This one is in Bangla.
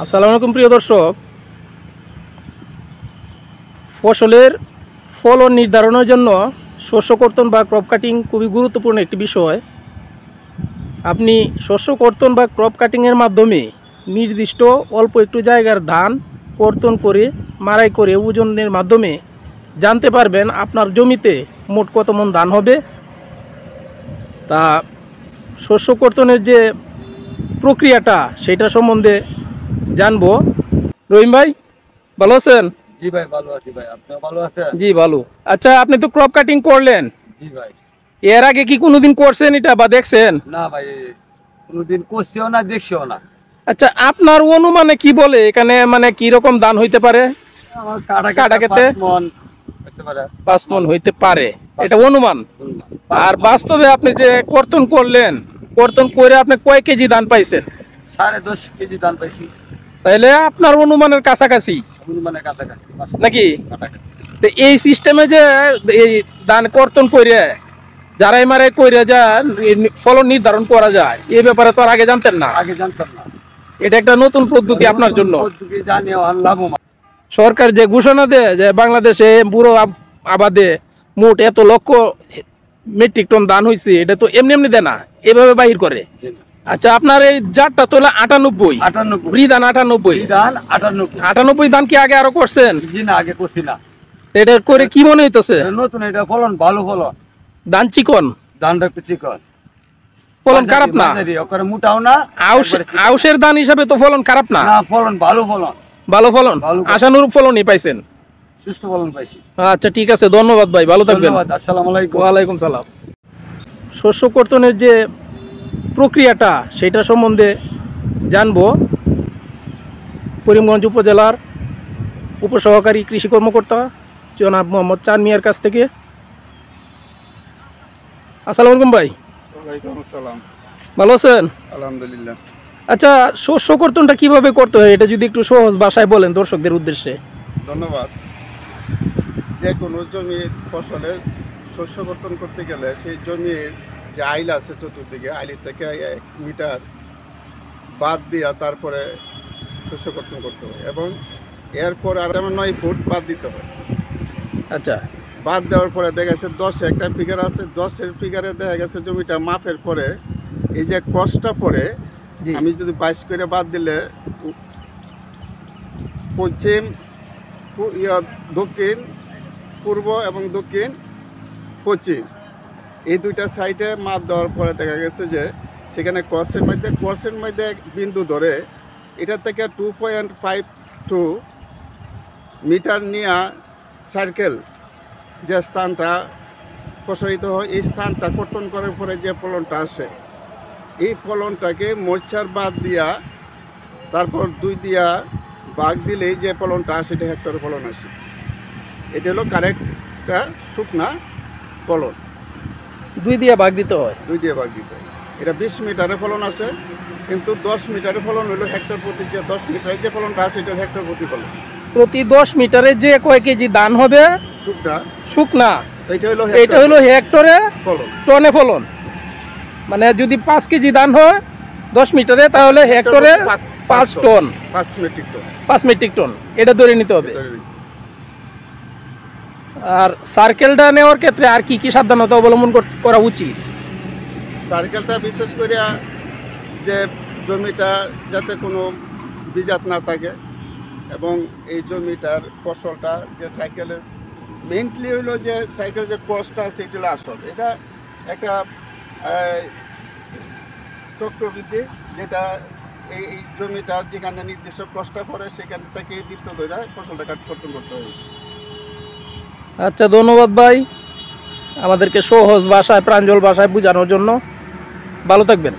আসসালামু আলাইকুম প্রিয় দর্শক, ফসলের ফলন নির্ধারণের জন্য শস্য কর্তন বা ক্রপ কাটিং খুবই গুরুত্বপূর্ণ একটি বিষয়। আপনি শস্য কর্তন বা ক্রপ কাটিংয়ের মাধ্যমে নির্দিষ্ট অল্প একটু জায়গার ধান কর্তন করে মাড়াই করে ওজনের মাধ্যমে জানতে পারবেন আপনার জমিতে মোট কত মণ ধান হবে। তা শস্য কর্তনের যে প্রক্রিয়াটা সেটা সম্বন্ধে জানবো। রহিম ভাই, ভালো আছেন? জি ভাই, ভালো আছি ভাই। আপনি ভালো আছেন? জি ভালো। আচ্ছা, আপনি তো ক্রপ কাটিং করলেন, জি ভাই। এর আগে কি কোনোদিন করছেন এটা বা দেখছেন? না ভাই, কোনোদিন করছিও না, দেখছিও না। আচ্ছা, আপনার অনুমানে কি বলে এখানে মানে কি রকম ধান হইতে পারে? আমার কাটা কেটে 5 মণ হতে পারে। 5 মণ হইতে পারে, এটা অনুমান। আর বাস্তবে আপনি যে কর্তন করলেন, কর্তন করে আপনি কয় কেজি ধান পাইছেন? 10.5 কেজি ধান পাইছি। তাইলে আপনার অনুমানের কাছাকাছি অনুমানের কাছাকাছি নাকি? কাটাকাটি। তো এই সিস্টেমে যে এই ধান কর্তন করে যারাই মারাই করে যা ফলন নির্ধারণ করা যায়, এই ব্যাপারে তো আর আগে জানতেন না। আগে জানতাম না। এটা একটা নতুন পদ্ধতি আপনার জন্য। পদ্ধতি জানিও লাভবান। সরকার যে ঘোষণা দেয় যে বাংলাদেশে বুড়ো আবাদে মোট এত লক্ষ মেট্রিক টন ধান হয়েছে, এটা তো এমনি এমনি দেয় না, এভাবে বাহির করে। আচ্ছা, আপনার এই জাতটা তো 98 ধান 98 ধান 98 ধান কি আগে আরো করছেন? জি না, আগে করছি না। এটা করে কি মনে হইতেছে? নতুন এটা ফলন ভালো, ফলন ধান চিকন, ধানটা একটু চিকন, ফলন খারাপ না। ওখানে মোটাও না। আউশের ধান হিসাবে তো ফলন খারাপ না। না, ফলন ভালো, ফলন ভালো ফলন, আশানুরূপ ফলনই পাইছেন। সুষ্ঠু ফলন পাইছি। আচ্ছা ঠিক আছে, ধন্যবাদ ভাই, ভালো থাকবেন। ধন্যবাদ। আসসালামু আলাইকুম। ওয়ালাইকুম সালাম। শস্য কর্তনের যে প্রক্রিয়াটা সেটা সম্বন্ধে জানবো করিমগঞ্জ উপজেলার উপসহকারী কৃষি কর্মকর্তা জনাব মোহাম্মদ চান মিয়ার কাছ থেকে। আসসালামু আলাইকুম ভাই। ওয়ালাইকুম আসসালাম। ভালো আছেন? আলহামদুলিল্লাহ। আচ্ছা, শস্য কর্তনটা কিভাবে করতে হয় এটা যদি একটু সহজ ভাষায় বলেন দর্শকদের উদ্দেশ্যে। ধন্যবাদ। যে কোনো জমির ফসলের শস্য কর্তন করতে গেলে সেই জমির যে আইল আছে চতুর্দিকে, আইলের থেকে 1 মিটার বাদ দিয়া তারপরে শস্য কর্তন করতে হয় এবং এরপর আর 9 ফুট বাদ দিতে হয়। আচ্ছা, বাদ দেওয়ার পরে দেখা গেছে 10 একটা ফিগার আছে, 10-এর ফিগারে দেখা গেছে জমিটা মাপের পরে এই যে ক্রসটা পরে আমি যদি 22 করে বাদ দিলে পশ্চিম, দক্ষিণ, পূর্ব এবং দক্ষিণ পশ্চিম এই দুইটা সাইডে মাপ দেওয়ার পরে দেখা গেছে যে সেখানে ক্রসের মধ্যে বিন্দু ধরে এটা থেকে 2.52 মিটার নিয়ে সার্কেল যে স্থানটা প্রসারিত হয়, এই স্থানটা কর্তন করার পরে যে ফলনটা আসে, এই ফলনটাকে মোর্চার বাদ দিয়া তারপর 2 দিয়া ভাগ দিলেই যে ফলনটা আসে এটা হেক্টর ফলন আসে। এটা হলো কারেক্টটা শুকনা ফলন। 2 দিয়ে ভাগ দিতে হয়? 2 দিয়ে ভাগ দিতে হয়। এটা 20 মিটারে ফলন আসে, কিন্তু 10 মিটারে ফলন হলো হেক্টর প্রতি, যে 10 মিটারে যে ফলনটা আসে এটা হেক্টর প্রতি ফলন। প্রতি 10 মিটারে যে কয় কেজি ধান হবে শুকনা, এটা হলো হেক্টরে ফলন, টনে ফলন। মানে যদি 5 কেজি ধান হয় 10 মিটারে তাহলে হেক্টরে 5 ton, 5 metric ton, 5 metric ton এটা ধরে নিতে হবে। আর সার্কেলটা নেওয়ার ক্ষেত্রে আর কি কি সাবধানতা অবলম্বন করা উচিত? সার্কেলটা বিশেষ করে যে জমিটা যাতে কোনো বীজাত না থাকে এবং এই জমিটার ফসলটা যে সাইকেলের মেইনলি হইলো যে সাইকেল যে ক্রসটা আছে এটা হলো আসল। এটা একটা চক্রবৃদ্ধি, যেটা এই জমিটার যেখানে নির্দিষ্ট ক্রসটা পড়ে সেখান থেকে বৃত্ত ধরে ফসলটা কর্তন করতে হবে। আচ্ছা, ধন্যবাদ ভাই আমাদেরকে সহজ ভাষায় প্রাঞ্জল ভাষায় বোঝানোর জন্য। ভালো থাকবেন।